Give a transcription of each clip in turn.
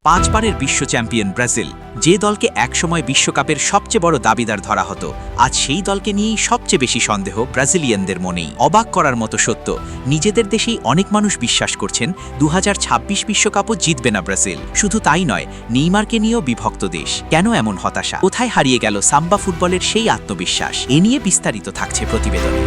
পাঁচবারের বিশ্ব champion Brazil, যে দলকে একসময় বিশ্বকাপের সবচেয়ে বড় দাবিদার ধরা হতো, আজ সেই দলকে নিয়েই সবচেয়ে বেশি সন্দেহ ব্রাজিলিয়ানদের মনেই। অবাক করার মতো সত্য, নিজেদের দেশেই অনেক মানুষ বিশ্বাস করছেন 2026 বিশ্বকাপও জিতবে না ব্রাজিল। শুধু তাই নয়, নেইমারকে নিয়েও বিভক্ত দেশ। কেন এমন হতাশা? কোথায় হারিয়ে গেল সাম্বা ফুটবলের সেই আত্মবিশ্বাস? এ নিয়ে বিস্তারিত থাকছে প্রতিবেদনে।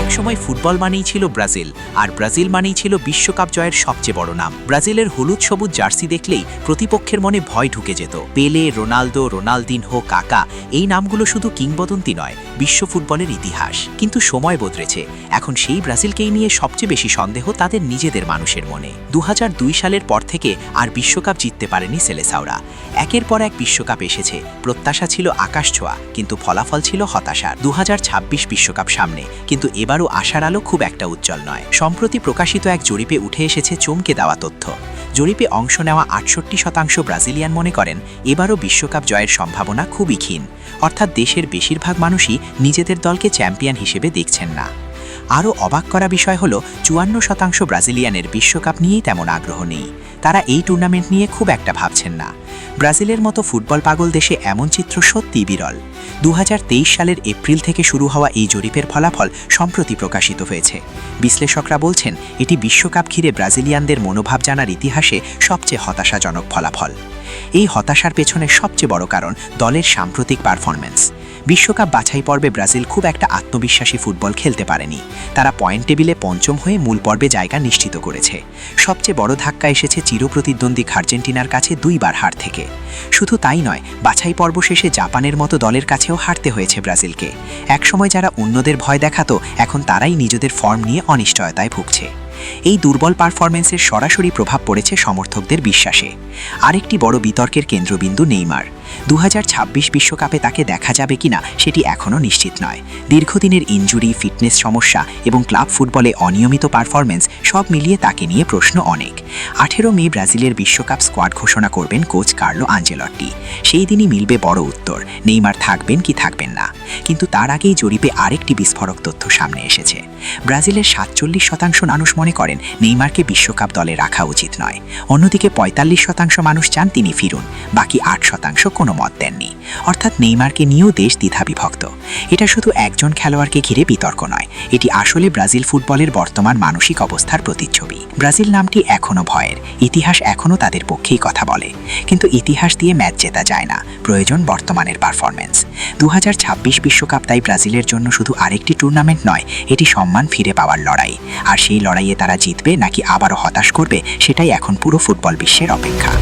একসময় ফুটবল মানেই ছিল ব্রাজিল, আর ব্রাজিল মানেই ছিল বিশ্বকাপ জয়ের সবচেয়ে বড় নাম। ব্রাজিলের হলুদ সবুজ জার্সি দেখলেই প্রতিপক্ষের মনে ভয় ঢুকে যেত। পেলে, রোনালদো, রোনালদিনহো, কাকা, এই নামগুলো শুধু কিংবদন্তি নয়, বিশ্ব ফুটবলের ইতিহাস। কিন্তু সময় বদলেছে, এখন সেই ব্রাজিলকেই নিয়ে সবচেয়ে বেশি সন্দেহ তাদের নিজেদের মানুষের মনে। 2002 সালের পর থেকে আর বিশ্বকাপ জিততে পারেনি সেলেসাওরা। একের পর এক বিশ্বকাপ এসেছে, প্রত্যাশা ছিল আকাশছোঁয়া, কিন্তু ফলাফল ছিল হতাশার। 2026 বিশ্বকাপ সামনে, কিন্তু এবারও আশার আলো খুব একটা উজ্জ্বল নয়। সম্প্রতি প্রকাশিত এক জরিপে উঠে এসেছে চমকে দেওয়া তথ্য। জরিপে অংশ নেওয়া 68% ব্রাজিলিয়ান মনে করেন এবারও বিশ্বকাপ জয়ের সম্ভাবনা খুবই ক্ষীণ। অর্থাৎ দেশের বেশিরভাগ মানুষই নিজেদের দলকে চ্যাম্পিয়ন হিসেবে দেখছেন না। আরও অবাক করা বিষয় হলো 54% ব্রাজিলিয়ানের বিশ্বকাপ নিয়েই তেমন আগ্রহ নেই। তারা এই টুর্নামেন্ট নিয়ে খুব একটা ভাবছেন না। ব্রাজিলের মতো ফুটবল পাগল দেশে এমন চিত্র সত্যিই বিরল। 2023 সালের এপ্রিল থেকে শুরু হওয়া এই জরিপের ফলাফল সম্প্রতি প্রকাশিত হয়েছে। বিশ্লেষকরা বলছেন এটি বিশ্বকাপ ঘিরে ব্রাজিলিয়ানদের মনোভাব জানার ইতিহাসে সবচেয়ে হতাশাজনক ফলাফল। এই হতাশার পেছনে সবচেয়ে বড় কারণ দলের সাম্প্রতিক পারফরম্যান্স। বিশ্বকাপ বাছাই পর্বে ব্রাজিল খুব একটা আত্মবিশ্বাসী ফুটবল খেলতে পারেনি। তারা পয়েন্ট টেবিলে পঞ্চম হয়ে মূল পর্বে জায়গা নিশ্চিত করেছে। সবচেয়ে বড় ধাক্কা এসেছে চিরপ্রতিদ্বন্দ্বী আর্জেন্টিনার কাছে 2 বার হার থেকে। শুধু তাই নয়, বাছাই পর্ব শেষে জাপানের মতো দলের কাছেও হারতে হয়েছে ব্রাজিলকে। একসময় যারা অন্যদের ভয় দেখাতো, এখন তারাই নিজেদের ফর্ম নিয়ে অনিশ্চয়তায় ভুগছে। এই দুর্বল পারফরম্যান্সের সরাসরি প্রভাব পড়েছে সমর্থকদের বিশ্বাসে। আরেকটি বড় বিতর্কের কেন্দ্রবিন্দু নেইমার। 2026 বিশ্বকাপে তাকে দেখা যাবে কিনা সেটি এখনও নিশ্চিত নয়। দীর্ঘদিনের ইনজুরি, ফিটনেস সমস্যা এবং ক্লাব ফুটবলে অনিয়মিত পারফরম্যান্স সব মিলিয়ে তাকে নিয়ে প্রশ্ন অনেক। 18 মে ব্রাজিলের বিশ্বকাপ স্কোয়াড ঘোষণা করবেন কোচ কার্লো আঞ্চেলত্তি। সেই দিনই মিলবে বড় উত্তর, নেইমার থাকবেন কি থাকবেন না। কিন্তু তার আগেই জরিপে আরেকটি বিস্ফোরক তথ্য সামনে এসেছে। ব্রাজিলের 47% মানুষ মনে করেন নেইমারকে বিশ্বকাপ দলে রাখা উচিত নয়। অন্যদিকে 45% মানুষ চান তিনি ফিরুন, বাকি 8% কোনো মত দেননি। অর্থাৎ নেইমারকে নিয়েও দেশ দ্বিধাবিভক্ত। এটা শুধু একজন খেলোয়াড়কে ঘিরে বিতর্ক নয়, এটি আসলে ব্রাজিল ফুটবলের বর্তমান মানসিক অবস্থার প্রতিচ্ছবি। ব্রাজিল নামটি এখনও ভয়ের, ইতিহাস এখনও তাদের পক্ষেই কথা বলে। কিন্তু ইতিহাস দিয়ে ম্যাচ জেতা যায় না, প্রয়োজন বর্তমানের পারফরম্যান্স। 2026 বিশ্বকাপ তাই ব্রাজিলের জন্য শুধু আরেকটি টুর্নামেন্ট নয়, এটি সম্মান ফিরে পাওয়ার লড়াই। আর সেই লড়াইয়ে তারা জিতবে নাকি আবারও হতাশ করবে, সেটাই এখন পুরো ফুটবল বিশ্বের অপেক্ষা।